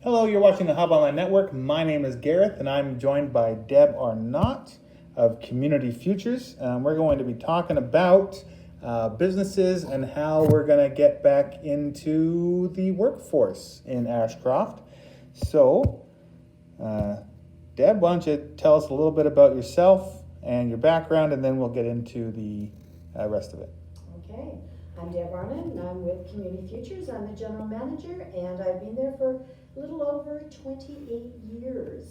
Hello, you're watching the Hub Online Network. My name is Gareth, and I'm joined by Deb Arnott of Community Futures. We're going to be talking about businesses and how we're going to get back into the workforce in Ashcroft. So, Deb, why don't you tell us a little bit about yourself and your background, and then we'll get into the rest of it. Okay, I'm Deb Arnott, and I'm with Community Futures. I'm the general manager, and I've been there for a little over 28 years.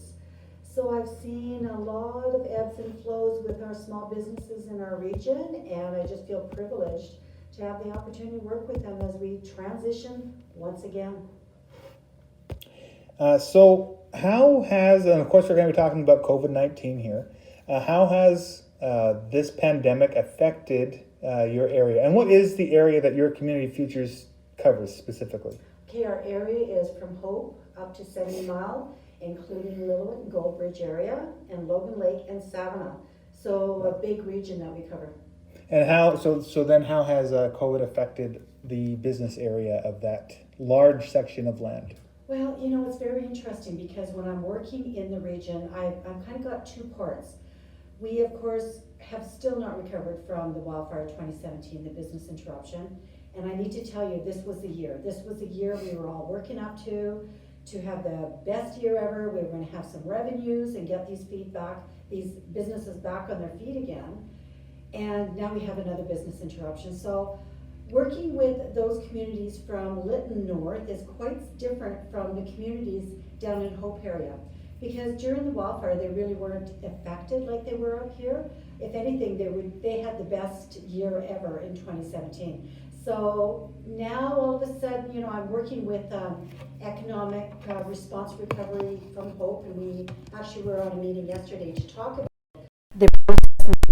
So I've seen a lot of ebbs and flows with our small businesses in our region, and I just feel privileged to have the opportunity to work with them as we transition once again. So how has, and of course we're going to be talking about COVID-19 here, how has this pandemic affected your area? And what is the area that your Community Futures covers specifically? Okay, our area is from Hope up to 70 Mile, including Lillooet and Goldbridge area, and Logan Lake and Savannah. So a big region that we cover. And how, so then how has COVID affected the business area of that large section of land? Well, you know, it's very interesting because when I'm working in the region, I've kind of got two parts. We, of course, have still not recovered from the wildfire 2017, the business interruption. And I need to tell you, this was the year. This was the year we were all working up to have the best year ever. We were going to have some revenues and get these businesses back on their feet again. And now we have another business interruption. So working with those communities from Lytton North is quite different from the communities down in Hope area. Because during the wildfire, they really weren't affected like they were up here. If anything, they had the best year ever in 2017. So now all of a sudden, you know, I'm working with economic response recovery from Hope, and we actually were on a meeting yesterday to talk about the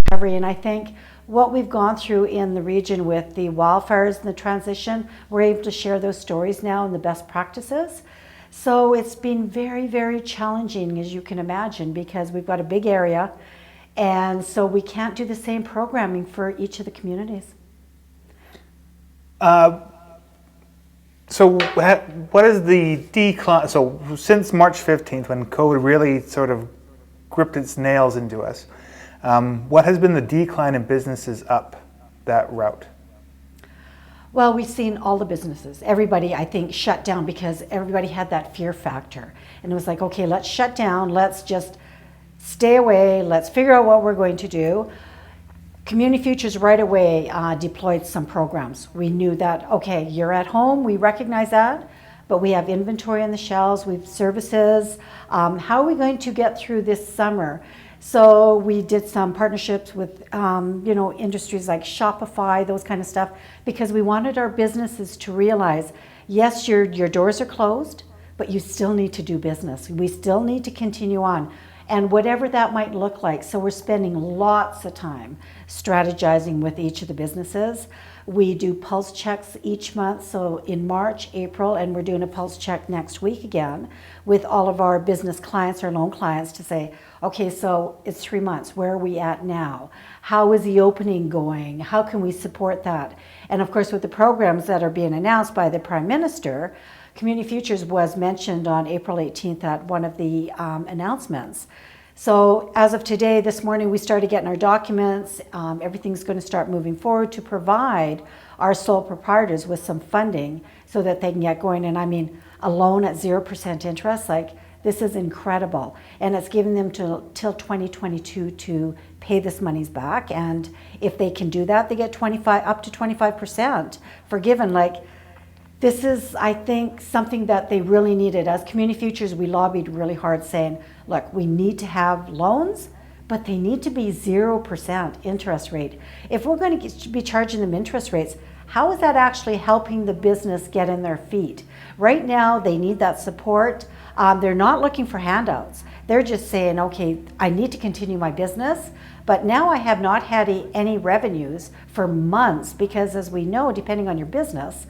recovery. And I think what we've gone through in the region with the wildfires and the transition, we're able to share those stories now and the best practices. So it's been very, very challenging, as you can imagine, because we've got a big area, and so we can't do the same programming for each of the communities. So what is the decline? So since March 15th, when COVID really sort of gripped its nails into us, what has been the decline in businesses up that route? Well, we've seen all the businesses, everybody, I think, shut down because everybody had that fear factor. And it was like, okay, let's shut down, let's just stay away, let's figure out what we're going to do. Community Futures right away deployed some programs. We knew that, okay, you're at home, we recognize that, but we have inventory on the shelves, we have services. How are we going to get through this summer? So we did some partnerships with you know, industries like Shopify, those kind of stuff, because we wanted our businesses to realize, yes, your doors are closed, but you still need to do business. We still need to continue on. And whatever that might look like. So we're spending lots of time strategizing with each of the businesses. We do pulse checks each month, so in March, April, and we're doing a pulse check next week again with all of our business clients or loan clients to say, okay, so it's 3 months, where are we at now? How is the opening going? How can we support that? And of course, with the programs that are being announced by the Prime Minister, Community Futures was mentioned on April 18th at one of the announcements. So as of today, this morning, we started getting our documents. Everything's going to start moving forward to provide our sole proprietors with some funding so that they can get going. And I mean, a loan at 0% interest, like this is incredible. And it's giving them till 2022 to pay this monies back. And if they can do that, they get up to 25% forgiven. Like, this is, I think, something that they really needed. As Community Futures, we lobbied really hard saying, look, we need to have loans, but they need to be 0% interest rate. If we're going to be charging them interest rates, how is that actually helping the business get in their feet? Right now, they need that support. They're not looking for handouts. They're just saying, okay, I need to continue my business, but now I have not had any revenues for months because, as we know, depending on your business,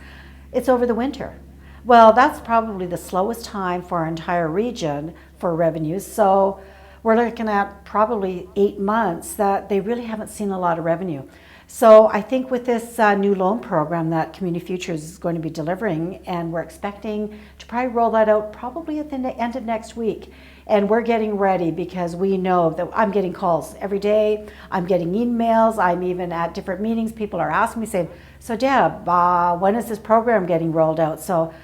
it's over the winter. Well, that's probably the slowest time for our entire region for revenues. So we're looking at probably 8 months that they really haven't seen a lot of revenue. So I think with this new loan program that Community Futures is going to be delivering, and we're expecting to probably roll that out probably at the end of next week. And we're getting ready because we know that I'm getting calls every day. I'm getting emails. I'm even at different meetings. People are asking me, saying, so Deb, when is this program getting rolled out? So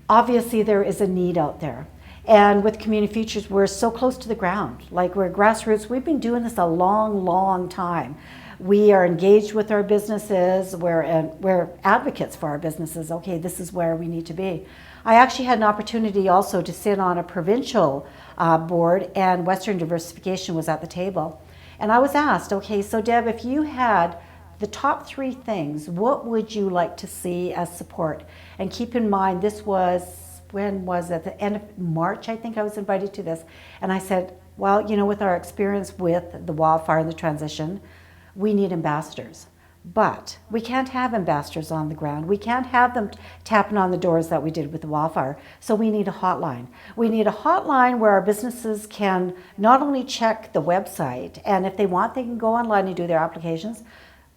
obviously there is a need out there. And with Community Futures, we're so close to the ground. Like, we're grassroots. We've been doing this a long, long time. We are engaged with our businesses. We're advocates for our businesses. Okay, this is where we need to be. I actually had an opportunity also to sit on a provincial board, and Western Diversification was at the table. And I was asked, okay, so Deb, if you had the top 3 things, what would you like to see as support? And keep in mind, this was, when was it? The end of March, I think I was invited to this. And I said, well, you know, with our experience with the wildfire and the transition, we need ambassadors. But we can't have ambassadors on the ground. We can't have them tapping on the doors that we did with the wildfire. So we need a hotline. We need a hotline where our businesses can not only check the website, and if they want, they can go online and do their applications,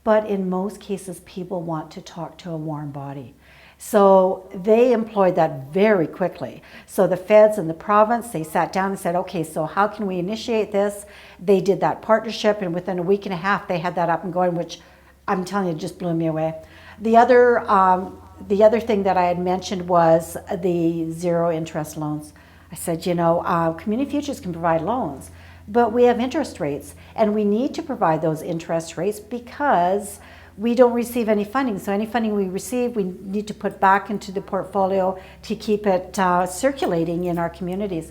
but in most cases, people want to talk to a warm body. So they employed that very quickly. So the feds and the province, they sat down and said, okay, so how can we initiate this? They did that partnership, and within a week and a half, they had that up and going, which I'm telling you, just blew me away. The other thing that I had mentioned was the zero interest loans. I said, you know, Community Futures can provide loans, but we have interest rates, and we need to provide those interest rates because we don't receive any funding. So any funding we receive, we need to put back into the portfolio to keep it circulating in our communities.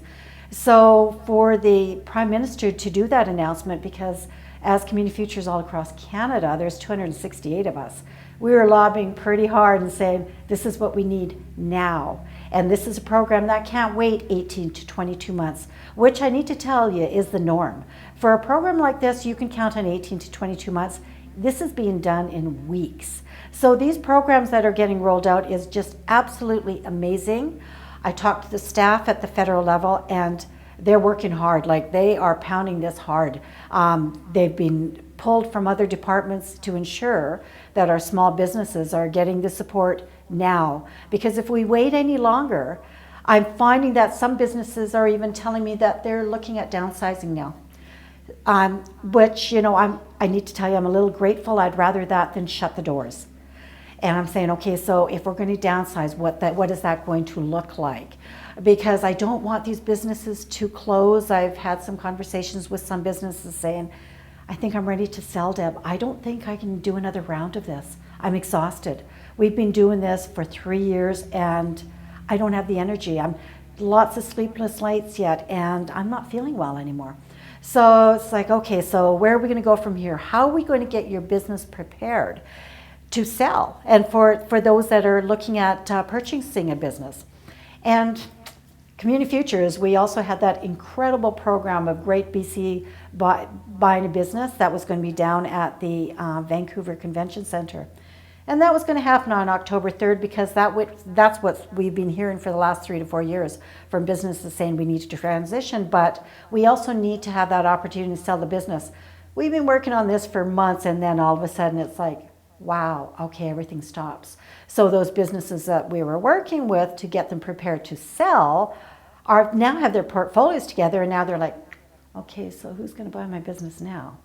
So for the Prime Minister to do that announcement, because as Community Futures all across Canada, there's 268 of us. We were lobbying pretty hard and saying, this is what we need now. And this is a program that can't wait 18 to 22 months, which I need to tell you is the norm. For a program like this, you can count on 18 to 22 months. This is being done in weeks. So these programs that are getting rolled out is just absolutely amazing. I talked to the staff at the federal level, and they're working hard. Like, they are pounding this hard. They've been pulled from other departments to ensure that our small businesses are getting the support now. Because if we wait any longer, I'm finding that some businesses are even telling me that they're looking at downsizing now. Which, you know, I need to tell you, I'm a little grateful. I'd rather that than shut the doors. And I'm saying, okay, so if we're going to downsize, what is that going to look like? Because I don't want these businesses to close. I've had some conversations with some businesses saying, I think I'm ready to sell, Deb. I don't think I can do another round of this. I'm exhausted. We've been doing this for 3 years, and I don't have the energy. I'm lots of sleepless nights yet, and I'm not feeling well anymore. So it's like, okay, so where are we going to go from here? How are we going to get your business prepared to sell? And for those that are looking at purchasing a business. And Community Futures, we also had that incredible program of Great BC Buying a Business that was going to be down at the Vancouver Convention Centre. And that was going to happen on October 3rd because that's what we've been hearing for the last 3 to 4 years from businesses saying we need to transition, but we also need to have that opportunity to sell the business. We've been working on this for months, and then all of a sudden it's like, wow, okay, everything stops. So those businesses that we were working with to get them prepared to sell now have their portfolios together, and now they're like, okay, so who's going to buy my business now?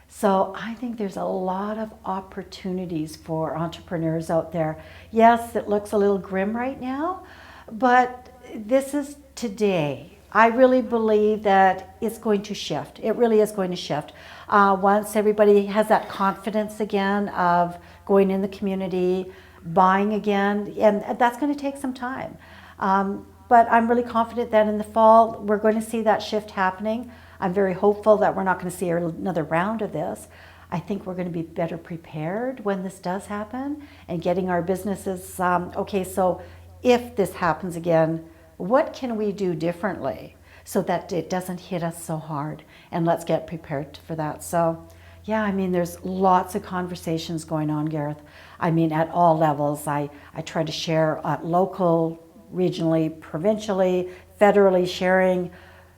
So I think there's a lot of opportunities for entrepreneurs out there. Yes, it looks a little grim right now, but this is today. I really believe that it's going to shift. It really is going to shift. Once everybody has that confidence again of going in the community, buying again, and that's going to take some time. But I'm really confident that in the fall, we're going to see that shift happening. I'm very hopeful that we're not going to see another round of this. I think we're going to be better prepared when this does happen and getting our businesses, okay, so if this happens again, what can we do differently so that it doesn't hit us so hard? And let's get prepared for that. So, yeah, I mean, there's lots of conversations going on, Gareth. I mean, at all levels. I try to share at local, regionally, provincially, federally, sharing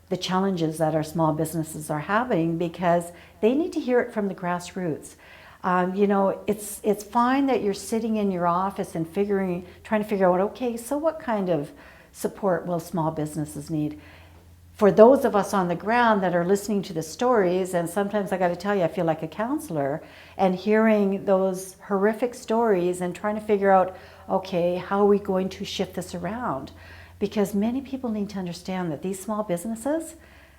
the challenges that our small businesses are having because they need to hear it from the grassroots. You know, it's fine that you're sitting in your office and trying to figure out, okay, so what kind of support will small businesses need? For those of us on the ground that are listening to the stories, and sometimes I got to tell you, I feel like a counselor, and hearing those horrific stories and trying to figure out, okay, how are we going to shift this around? Because many people need to understand that these small businesses,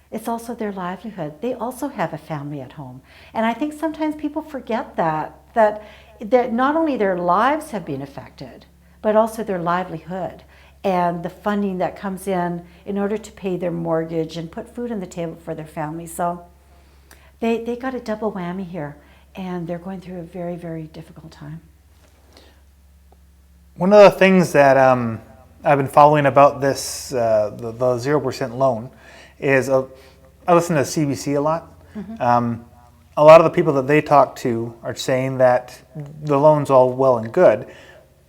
it's also their livelihood. They also have a family at home. And I think sometimes people forget that not only their lives have been affected, but also their livelihood and the funding that comes in order to pay their mortgage and put food on the table for their family. So they got a double whammy here, and they're going through a very, very difficult time. One of the things that I've been following about this, the 0% loan, is I listen to CBC a lot. Mm-hmm. A lot of the people that they talk to are saying that the loan's all well and good,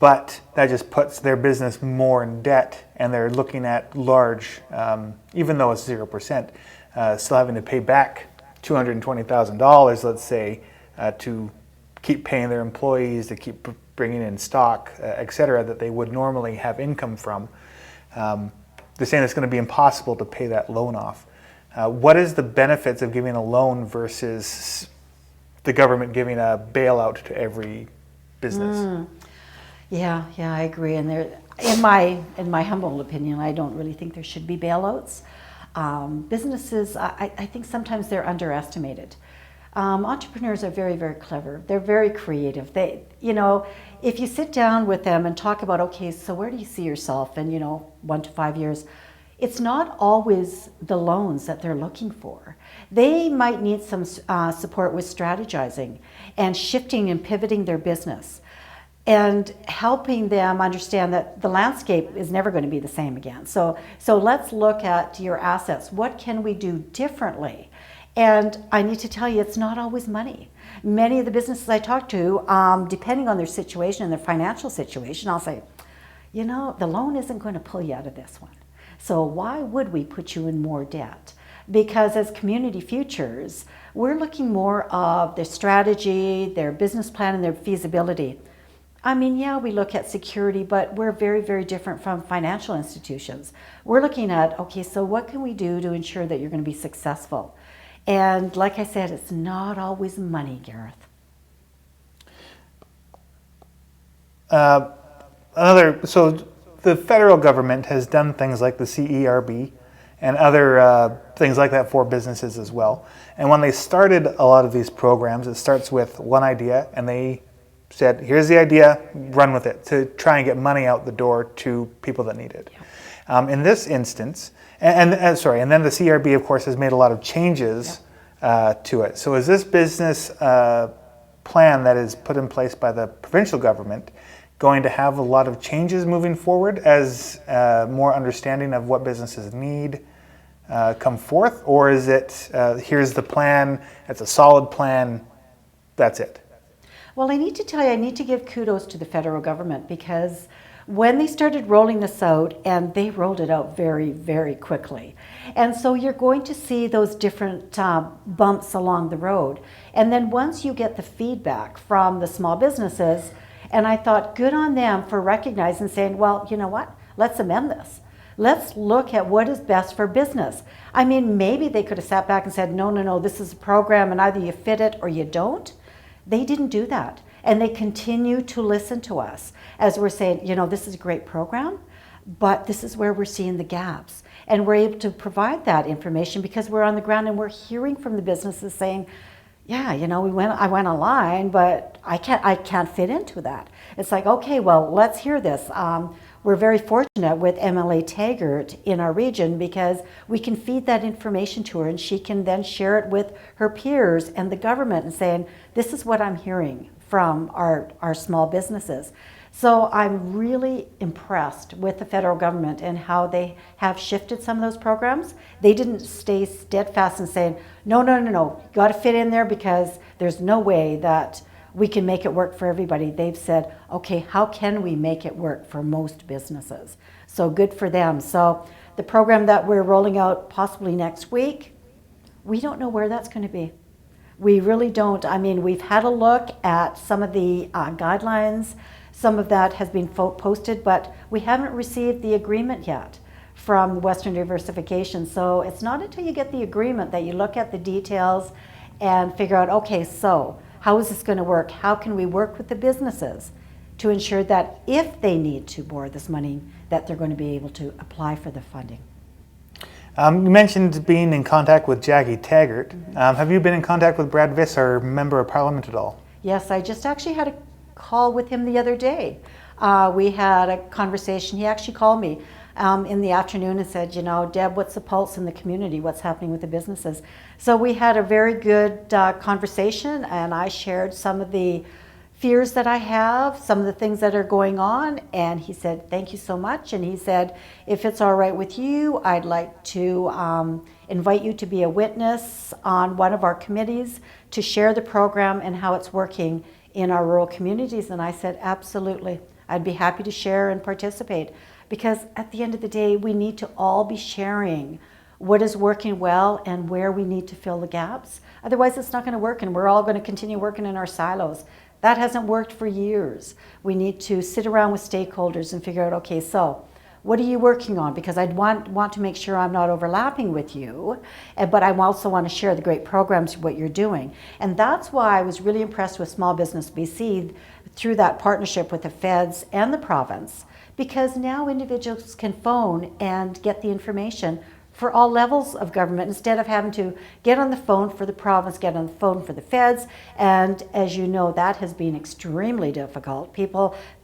but that just puts their business more in debt, and they're looking at large, even though it's 0%, still having to pay back $220,000, let's say, to keep paying their employees, to keep bringing in stock, et cetera, that they would normally have income from. They're saying it's going to be impossible to pay that loan off. What is the benefits of giving a loan versus the government giving a bailout to every business? Yeah, I agree. And there, in my humble opinion, I don't really think there should be bailouts. Businesses, I think sometimes they're underestimated. Entrepreneurs are very, very clever. They're very creative. They, if you sit down with them and talk about, okay, so where do you see yourself in, 1 to 5 years? It's not always the loans that they're looking for. They might need some support with strategizing and shifting and pivoting their business and helping them understand that the landscape is never going to be the same again. So let's look at your assets. What can we do differently? And I need to tell you, it's not always money. Many of the businesses I talk to, depending on their situation and their financial situation, I'll say, the loan isn't going to pull you out of this one. So why would we put you in more debt? Because as Community Futures, we're looking more of their strategy, their business plan, and their feasibility. I mean, yeah, we look at security, but we're very, very different from financial institutions. We're looking at, okay, so what can we do to ensure that you're going to be successful? And like I said, it's not always money, Gareth. So the federal government has done things like the CERB and other things like that for businesses as well. And when they started a lot of these programs, it starts with one idea, and they said, here's the idea, run with it, to try and get money out the door to people that need it. Yeah. In this instance, and then the CRB, of course, has made a lot of changes to it. So is this business plan that is put in place by the provincial government going to have a lot of changes moving forward as more understanding of what businesses need come forth? Or is it, here's the plan, it's a solid plan, that's it? Well, I need to tell you, I need to give kudos to the federal government, because when they started rolling this out, and they rolled it out very, very quickly. And so you're going to see those different bumps along the road. And then once you get the feedback from the small businesses, and I thought, good on them for recognizing and saying, well, you know what, let's amend this. Let's look at what is best for business. I mean, maybe they could have sat back and said, no, this is a program and either you fit it or you don't. They didn't do that. And they continue to listen to us as we're saying, this is a great program, but this is where we're seeing the gaps. And we're able to provide that information because we're on the ground and we're hearing from the businesses saying, yeah, I went online, but I can't fit into that. It's like, okay, well, let's hear this. We're very fortunate with MLA Taggart in our region because we can feed that information to her and she can then share it with her peers and the government and saying, this is what I'm hearing from our small businesses. So I'm really impressed with the federal government and how they have shifted some of those programs. They didn't stay steadfast and saying, no, you got to fit in there because there's no way that we can make it work for everybody. They've said, okay, how can we make it work for most businesses? So good for them. So the program that we're rolling out possibly next week, we don't know where that's going to be. We really don't. I mean, we've had a look at some of the guidelines, Some of that has been posted, but we haven't received the agreement yet from Western Diversification. So it's not until you get the agreement that you look at the details and figure out, okay, so how is this going to work? How can we work with the businesses to ensure that if they need to borrow this money, that they're going to be able to apply for the funding? You mentioned being in contact with Jackie Taggart. Have you been in contact with Brad Viss, our Member of Parliament, at all? Yes, I just actually had a call with him the other day. We had a conversation. He actually called me in the afternoon and said, you know, Deb, what's the pulse in the community? What's happening with the businesses? So we had a very good conversation, and I shared some of the fears that I have, some of the things that are going on, and he said, thank you so much. And he said, if it's all right with you, I'd like to invite you to be a witness on one of our committees to share the program and how it's working in our rural communities. And I said, absolutely, I'd be happy to share and participate, because at the end of the day, we need to all be sharing what is working well and where we need to fill the gaps. Otherwise, it's not going to work, and we're all going to continue working in our silos. That hasn't worked for years. We need to sit around with stakeholders and figure out, okay, so what are you working on? Because I want to make sure I'm not overlapping with you, but I also want to share the great programs, what you're doing. And that's why I was really impressed with Small Business BC through that partnership with the feds and the province, because now individuals can phone and get the information for all levels of government, instead of having to get on the phone for the province, get on the phone for the feds. And as you know, that has been extremely difficult.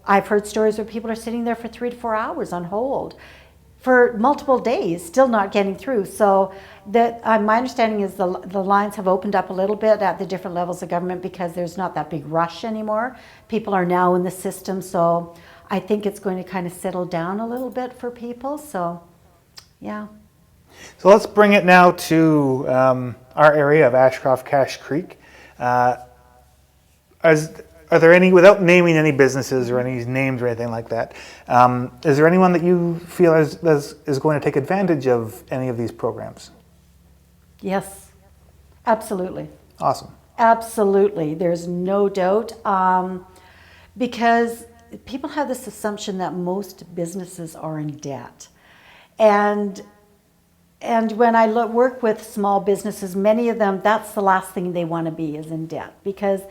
I've heard stories where people are sitting there for 3 to 4 hours on hold for multiple days, still not getting through. So my understanding is the lines have opened up a little bit at the different levels of government, because there's not that big rush anymore. People are now in the system, so I think it's going to kind of settle down a little bit for people. So, yeah. So let's bring it now to our area of Ashcroft-Cache Creek. Are there any, without naming any businesses or any names or anything like that, is there anyone that you feel is going to take advantage of any of these programs? Yes, absolutely. Awesome. Absolutely. There's no doubt, because people have this assumption that most businesses are in debt. And when I work with small businesses, many of them, that's the last thing they want to be, is in debt. Because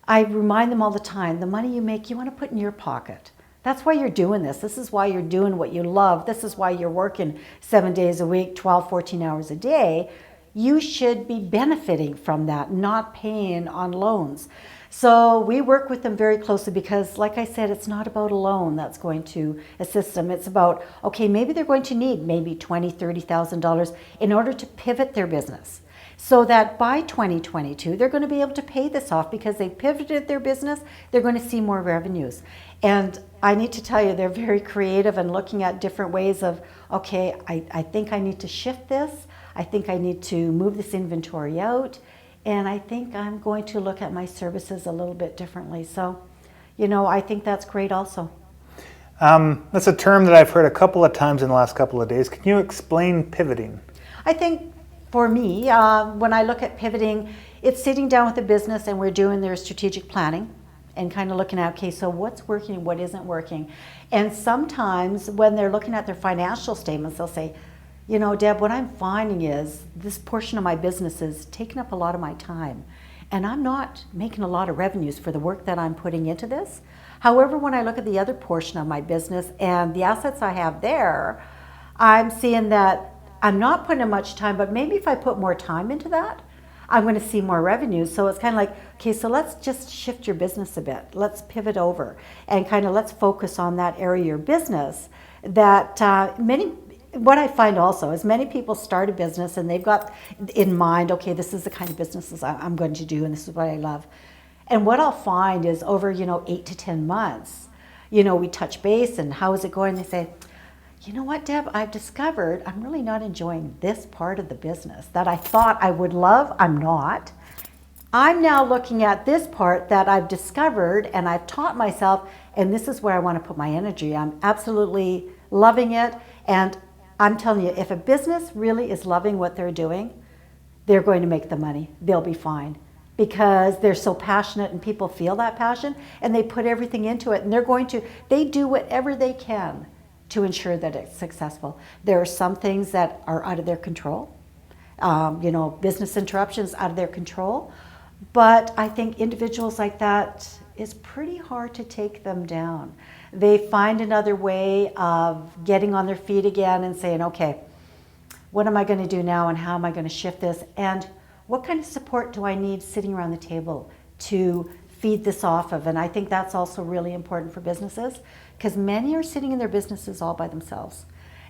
I remind them all the time, the money you make, you want to put in your pocket. That's why you're doing this. This is why you're doing what you love. This is why you're working 7 days a week, 12, 14 hours a day. You should be benefiting from that, not paying on loans. So we work with them very closely, because, like I said, it's not about a loan that's going to assist them. It's about, okay, maybe they're going to need maybe $20,000, $30,000 in order to pivot their business, so that by 2022, they're going to be able to pay this off, because they pivoted their business. They're going to see more revenues. And I need to tell you, they're very creative and looking at different ways of, okay, I think I need to shift this. I think I need to move this inventory out. And I think I'm going to look at my services a little bit differently. So, you know, I think that's great also. That's a term that I've heard a couple of times in the last couple of days. Can you explain pivoting? I think for me, when I look at pivoting, it's sitting down with the business and we're doing their strategic planning and kind of looking at, okay, so what's working, what isn't working. And sometimes when they're looking at their financial statements, they'll say, you know, Deb, what I'm finding is this portion of my business is taking up a lot of my time, and I'm not making a lot of revenues for the work that I'm putting into this. However, when I look at the other portion of my business and the assets I have there, I'm seeing that I'm not putting in much time, but maybe if I put more time into that, I'm going to see more revenues. So it's kind of like, okay, so let's just shift your business a bit. Let's pivot over and kind of let's focus on that area of your business that what I find also is many people start a business and they've got in mind, okay, this is the kind of businesses I'm going to do and this is what I love. And what I'll find is over, 8 to 10 months, we touch base and how is it going? They say, you know what, Deb, I've discovered I'm really not enjoying this part of the business that I thought I would love. I'm not. I'm now looking at this part that I've discovered and I've taught myself, and this is where I want to put my energy. I'm absolutely loving it. And I'm telling you, if a business really is loving what they're doing, they're going to make the money. They'll be fine. because they're so passionate and people feel that passion and they put everything into it, and they do whatever they can to ensure that it's successful. There are some things that are out of their control. Business interruptions out of their control. But I think individuals like that, it's pretty hard to take them down. They find another way of getting on their feet again and saying, okay, what am I going to do now and how am I going to shift this? And what kind of support do I need sitting around the table to feed this off of? And I think that's also really important for businesses, because many are sitting in their businesses all by themselves.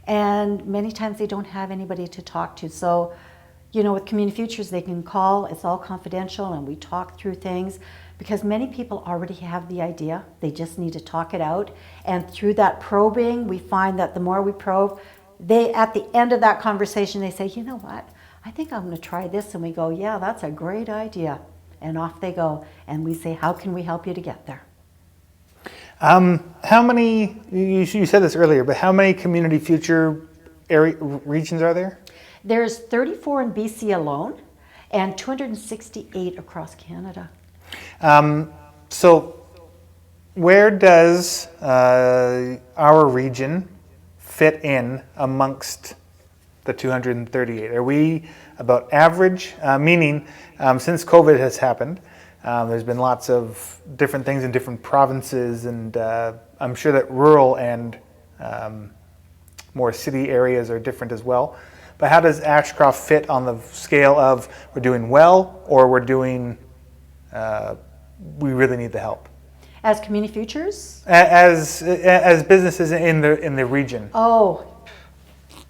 And many times they don't have anybody to talk to. So, with Community Futures, they can call, it's all confidential, and we talk through things, because many people already have the idea. They just need to talk it out. And through that probing, we find that the more we probe, at the end of that conversation, they say, you know what, I think I'm going to try this. And we go, yeah, that's a great idea. And off they go. And we say, how can we help you to get there? How many, you said this earlier, but how many Community Future regions are there? There's 34 in BC alone and 268 across Canada. So where does our region fit in amongst the 238? Are we about average? Meaning, since COVID has happened, there's been lots of different things in different provinces, and I'm sure that rural and more city areas are different as well. But how does Ashcroft fit on the scale of we're doing well, or we're doing, we really need the help? As Community Futures? As businesses in the region. Oh,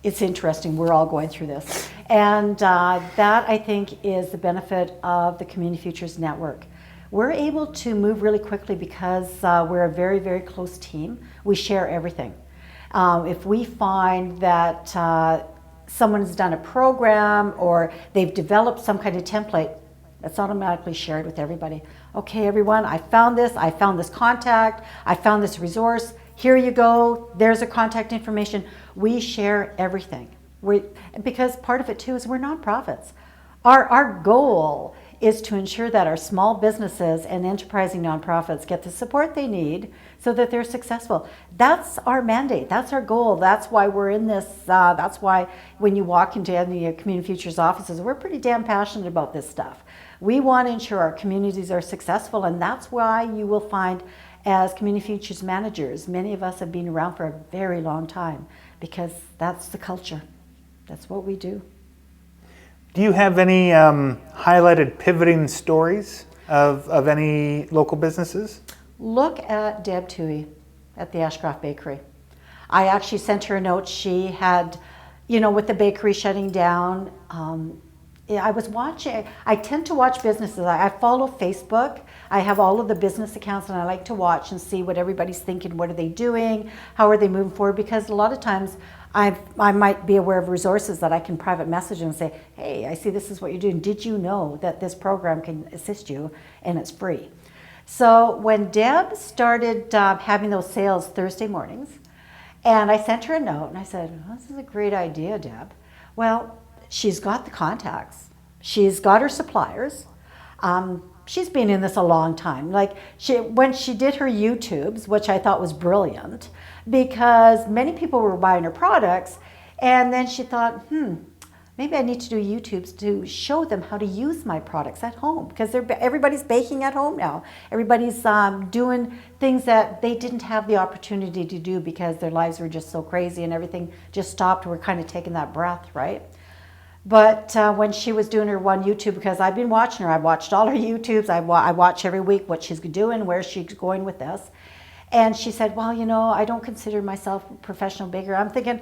it's interesting. We're all going through this. And that, I think, is the benefit of the Community Futures Network. We're able to move really quickly because we're a very, very close team. We share everything. If we find that someone's done a program or they've developed some kind of template, that's automatically shared with everybody. Okay, everyone, I found this contact, I found this resource, here you go, there's the contact information. We share everything. Because part of it too is we're nonprofits. Our goal is to ensure that our small businesses and enterprising nonprofits get the support they need so that they're successful. That's our mandate, that's our goal, that's why we're in this, that's why when you walk into any Community Futures offices, we're pretty damn passionate about this stuff. We want to ensure our communities are successful, and that's why you will find as Community Futures managers, many of us have been around for a very long time, because that's the culture. That's what we do. Do you have any highlighted pivoting stories of any local businesses? Look at Deb Toohey at the Ashcroft Bakery. I actually sent her a note. She had, with the bakery shutting down, I was watching, I tend to watch businesses. I follow Facebook. I have all of the business accounts, and I like to watch and see what everybody's thinking. What are they doing? How are they moving forward? Because a lot of times I might be aware of resources that I can private message and say, hey, I see this is what you're doing. Did you know that this program can assist you and it's free? So when Deb started having those sales Thursday mornings, and I sent her a note and I said, this is a great idea, Deb. Well, she's got the contacts. She's got her suppliers. She's been in this a long time. Like when she did her YouTubes, which I thought was brilliant, because many people were buying her products, and then she thought, maybe I need to do YouTubes to show them how to use my products at home, because everybody's baking at home now. Everybody's doing things that they didn't have the opportunity to do because their lives were just so crazy and everything just stopped. We're kind of taking that breath, right? But when she was doing her one YouTube, because I've been watching her, I've watched all her YouTubes, I watch every week what she's doing, where she's going with this. And she said, well, I don't consider myself a professional baker. I'm thinking,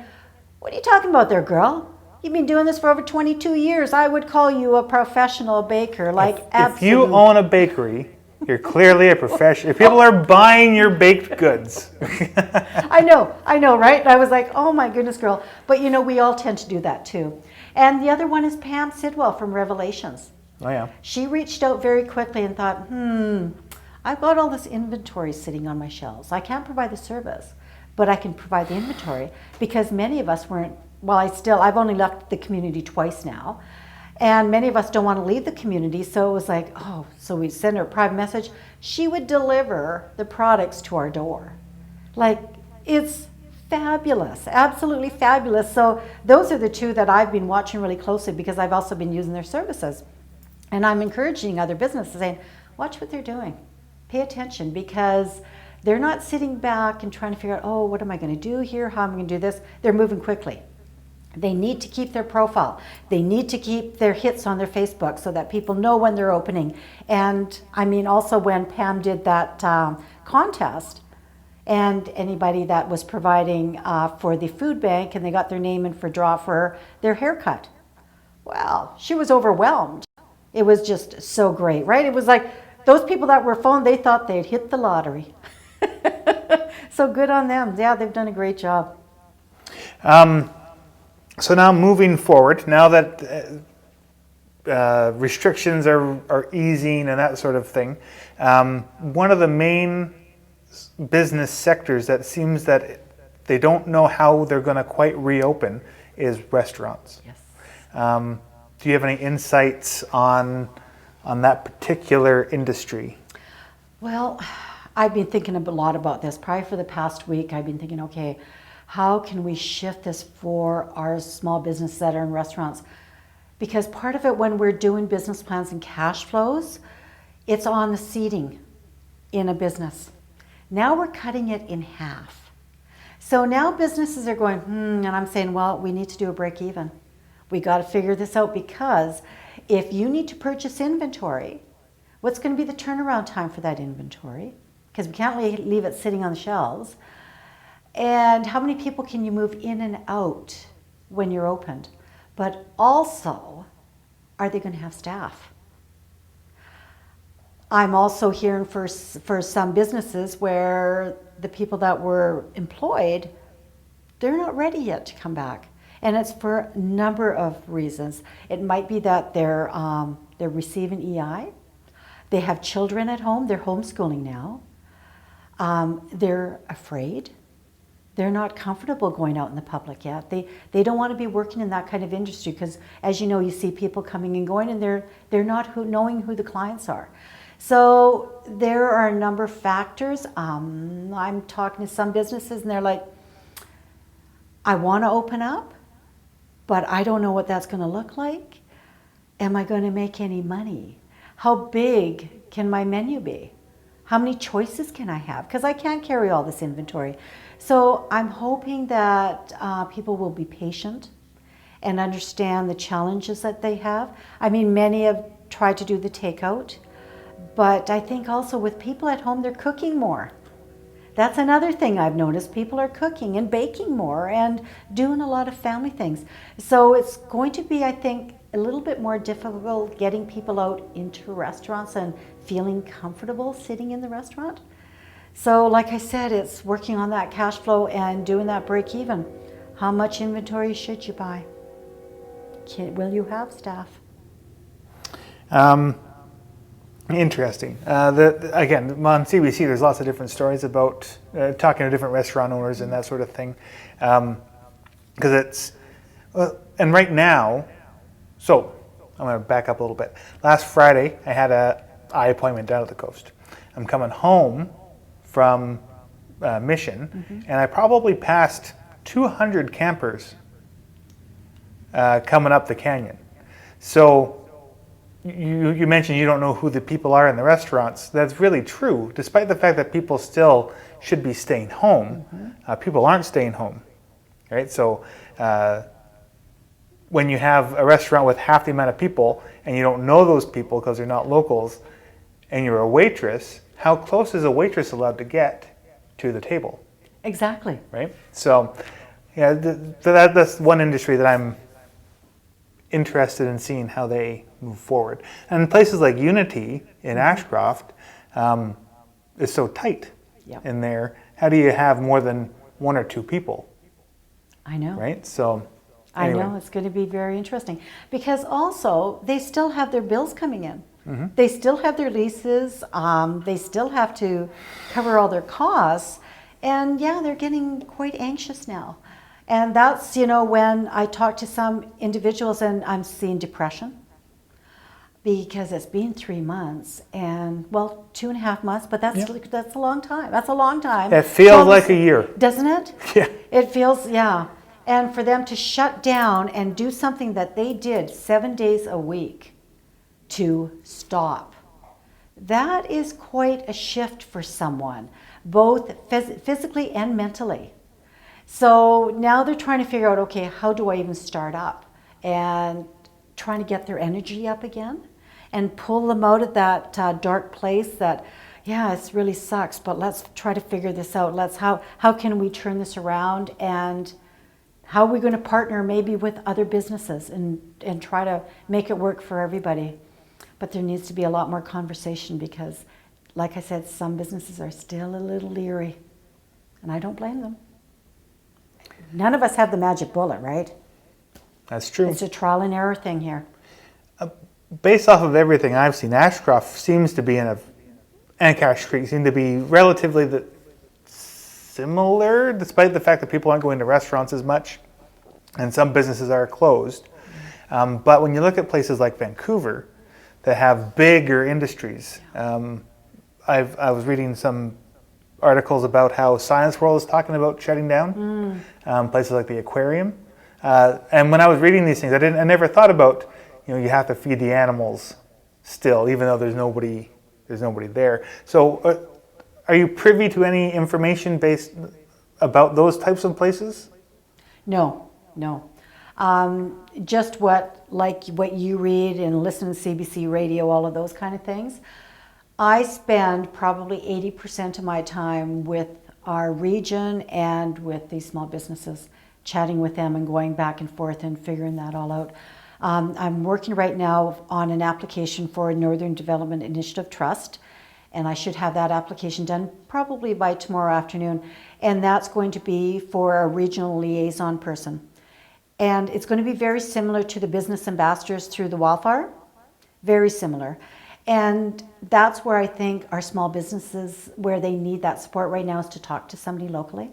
what are you talking about there, girl? You've been doing this for over 22 years. I would call you a professional baker, If you own a bakery, you're clearly a professional. If people are buying your baked goods. I know, right? I was like, oh my goodness, girl. But we all tend to do that too. And the other one is Pam Sidwell from Revelations. Oh yeah. She reached out very quickly and thought, I've got all this inventory sitting on my shelves. I can't provide the service, but I can provide the inventory, because many of us weren't, I've only left the community twice now. And many of us don't want to leave the community, so it was like, oh, so we send her a private message. She would deliver the products to our door. Like, it's fabulous, absolutely fabulous. So those are the two that I've been watching really closely because I've also been using their services. And I'm encouraging other businesses saying, watch what they're doing. Pay attention, because they're not sitting back and trying to figure out, oh, what am I going to do here? How am I going to do this? They're moving quickly. They need to keep their profile. They need to keep their hits on their Facebook so that people know when they're opening. And I mean, also when Pam did that contest, and anybody that was providing for the food bank, and they got their name in for draw for their haircut. Well, she was overwhelmed. It was just so great, right? It was like those people that were phoned, they thought they'd hit the lottery. So good on them. Yeah, they've done a great job. So now moving forward, now that restrictions are easing and that sort of thing, one of the main business sectors that seems that they don't know how they're going to quite reopen is restaurants. Yes. Do you have any insights on that particular industry? Well, I've been thinking a lot about this. Probably for the past week, I've been thinking, okay, how can we shift this for our small businesses that are in restaurants? Because part of it, when we're doing business plans and cash flows, it's on the seating in a business. Now we're cutting it in half. So now businesses are going, and I'm saying, well, we need to do a break even. We got to figure this out, because if you need to purchase inventory, what's going to be the turnaround time for that inventory? Because we can't leave it sitting on the shelves. And how many people can you move in and out when you're opened? But also, are they going to have staff? I'm also hearing for some businesses where the people that were employed, they're not ready yet to come back. And it's for a number of reasons. It might be that they're receiving EI. They have children at home. They're homeschooling now. They're afraid. They're not comfortable going out in the public yet. They don't want to be working in that kind of industry because, as you know, you see people coming and going, and they're not knowing who the clients are. So there are a number of factors. I'm talking to some businesses, and they're like, I want to open up, but I don't know what that's going to look like. Am I going to make any money? How big can my menu be? How many choices can I have? Because I can't carry all this inventory. So I'm hoping that people will be patient and understand the challenges that they have. I mean, many have tried to do the takeout, but I think also with people at home, they're cooking more. That's another thing I've noticed. People are cooking and baking more and doing a lot of family things. So it's going to be, I think, a little bit more difficult getting people out into restaurants and feeling comfortable sitting in the restaurant. So like I said, it's working on that cash flow and doing that break even. How much inventory should you buy? Will you have staff? Interesting. Again, on CBC, there's lots of different stories about talking to different restaurant owners and that sort of thing. Because it's, and right now, so I'm going to back up a little bit. Last Friday, I had an eye appointment down at the coast. I'm coming home from Mission, and I probably passed 200 campers coming up the canyon. So you mentioned you don't know who the people are in the restaurants. That's really true, despite the fact that people still should be staying home. People aren't staying home, right? So when you have a restaurant with half the amount of people and you don't know those people because they're not locals, and you're a waitress, how close is a waitress allowed to get to the table? Exactly. Right? So yeah, that's one industry that I'm interested in seeing how they move forward. And places like Unity in Ashcroft is so tight in there. How do you have more than one or two people? I know. Right? So anyway. I know, it's going to be very interesting. Because also, they still have their bills coming in. They still have their leases. They still have to cover all their costs. And yeah, they're getting quite anxious now. And that's, when I talk to some individuals and I'm seeing depression. because it's been 3 months and, well, 2.5 months, but that's Yeah. that's a long time. That's a long time. It feels So like a year. doesn't it? Yeah. It feels, yeah. And for them to shut down and do something that they did 7 days a week to stop, that is quite a shift for someone, both physically and mentally. So now they're trying to figure out, okay, how do I even start up? And trying to get their energy up again and pull them out of that dark place that, yeah, it really sucks, but let's try to figure this out. How can we turn this around, and how are we going to partner maybe with other businesses and try to make it work for everybody? But there needs to be a lot more conversation because, like I said, some businesses are still a little leery, and I don't blame them. None of us have the magic bullet, right? That's true. It's a trial and error thing here. Based off of everything I've seen, Ashcroft seems to be and Cache Creek seem to be relatively similar, despite the fact that people aren't going to restaurants as much, and some businesses are closed. But when you look at places like Vancouver that have bigger industries, I was reading some articles about how Science World is talking about shutting down, places like the aquarium. And when I was reading these things, I never thought about, you have to feed the animals still, even though there's nobody there. So are you privy to any information based about those types of places? No. Just what you read and listen to CBC radio, all of those kind of things. I spend probably 80% of my time with our region and with these small businesses, chatting with them and going back and forth and figuring that all out. I'm working right now on an application for a Northern Development Initiative Trust, and I should have that application done probably by tomorrow afternoon, and that's going to be for a regional liaison person. And it's going to be very similar to the business ambassadors through the wildfire, very similar. And that's where I think our small businesses, where they need that support right now, is to talk to somebody locally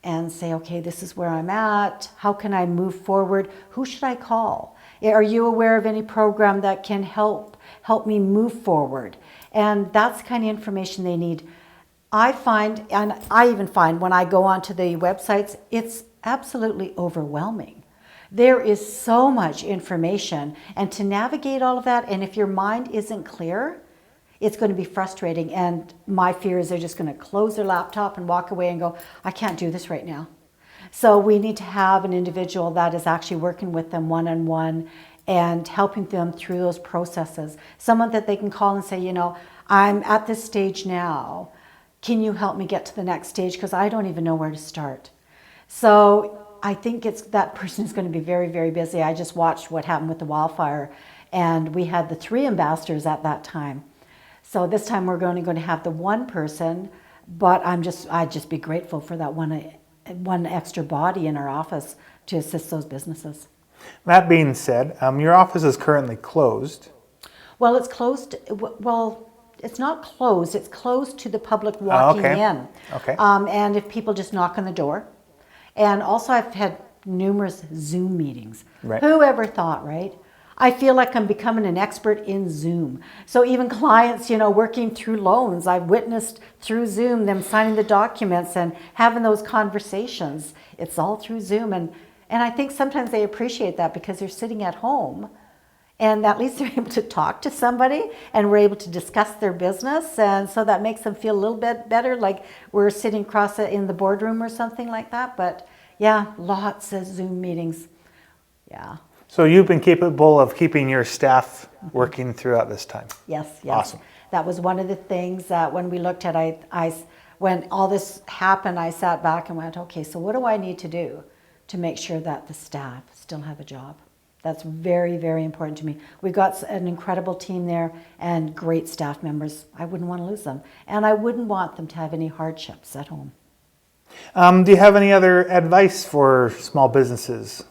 and say, okay, this is where I'm at. How can I move forward? Who should I call? Are you aware of any program that can help me move forward? And that's the kind of information they need. I find, and I even find when I go onto the websites, it's absolutely overwhelming. There is so much information, and to navigate all of that, and if your mind isn't clear, it's going to be frustrating. And my fear is they're just going to close their laptop and walk away and go, I can't do this right now. So we need to have an individual that is actually working with them one-on-one and helping them through those processes. Someone that they can call and say, I'm at this stage now. Can you help me get to the next stage? Because I don't even know where to start. So I think that person is going to be very, very busy. I just watched what happened with the wildfire, and we had the 3 ambassadors at that time. So this time we're only going to have the 1 person, but I'd just be grateful for that one extra body in our office to assist those businesses. That being said, your office is currently closed. Well, it's closed. Well, it's not closed. It's closed to the public walking in. Okay. And if people just knock on the door. And also I've had numerous Zoom meetings. Right. Whoever thought, right? I feel like I'm becoming an expert in Zoom. So even clients, working through loans, I've witnessed through Zoom them signing the documents and having those conversations. It's all through Zoom. And I think sometimes they appreciate that because they're sitting at home and at least they're able to talk to somebody and we're able to discuss their business. And so that makes them feel a little bit better, like we're sitting across in the boardroom or something like that. But yeah, lots of Zoom meetings. Yeah. So you've been capable of keeping your staff working throughout this time? Yes. Awesome. That was one of the things that when we looked at, when all this happened, I sat back and went, okay, so what do I need to do to make sure that the staff still have a job? That's very, very important to me. We've got an incredible team there and great staff members. I wouldn't want to lose them. And I wouldn't want them to have any hardships at home. Do you have any other advice for small businesses?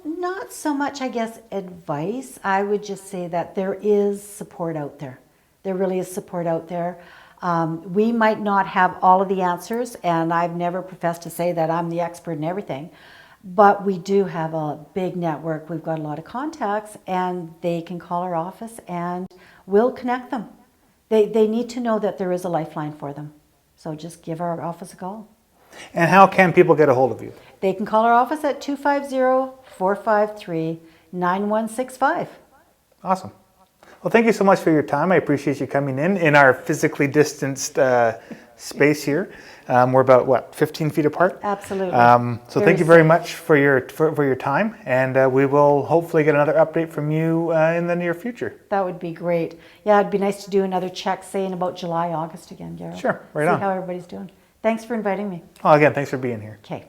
Not so much, I guess, advice. I would just say that there is support out there. There really is support out there. We might not have all of the answers, and I've never professed to say that I'm the expert in everything. But we do have a big network. We've got a lot of contacts, and they can call our office and we'll connect them. They need to know that there is a lifeline for them. So just give our office a call. And how can people get a hold of you? They can call our office at 250-453-9165. Awesome. Well, thank you so much for your time. I appreciate you coming in our physically distanced space here. We're about, 15 feet apart? Absolutely. So thank you very much for your time, and we will hopefully get another update from you in the near future. That would be great. Yeah, it'd be nice to do another check, say in about July, August again, Garrett. Sure, right See on. how everybody's doing. Thanks for inviting me. Oh, again, thanks for being here. Okay.